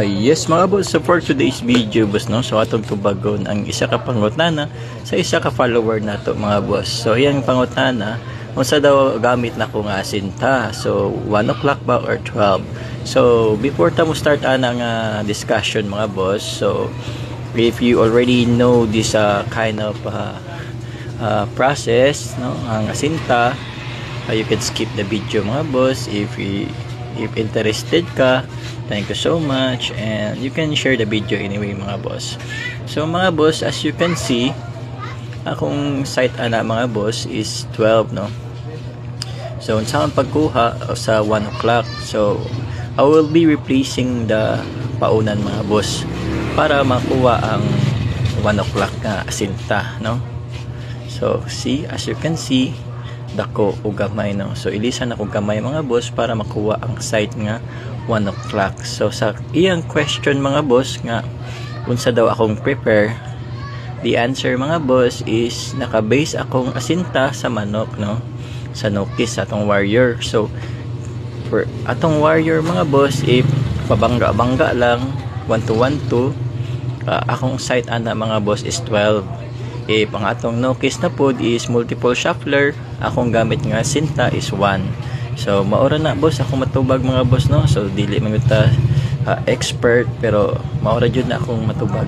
Yes mga boss, so for today's video boss no, so atong tubagon ang isa ka pangutana sa isa ka follower nato mga boss. So iyang pangutana, unsa daw gamit na ko nga asinta, so 1 o'clock ba or 12. So before ta mo start ana nga discussion mga boss, so if you already know this kind of process no, ang asinta, you can skip the video mga boss. If interested ka, thank you so much, and you can share the video anyway mga boss. So mga boss, as you can see, akong site ana mga boss is 12 no. So saan pagkuha sa 1 o'clock, so I will be replacing the paunan mga boss para makuha ang 1 o'clock na asinta no. So see, as you can see, dako o gamay no. So ilisan ako gamay mga boss para makuha ang site nga 1 o'clock. So sa iyang question mga boss nga unsa daw akong prepare, the answer mga boss is naka-base akong asinta sa manok no, sa nokis atong warrior. So for atong warrior mga boss, if pabangga-bangga lang 1 to 1 to akong site ana mga boss is 12. If ang atong nokis na pod is multiple shuffler, akong gamit nga sinta is 1. So maura na boss ako matubag mga boss no. So dili man ta expert, pero maura jud na akong matubag.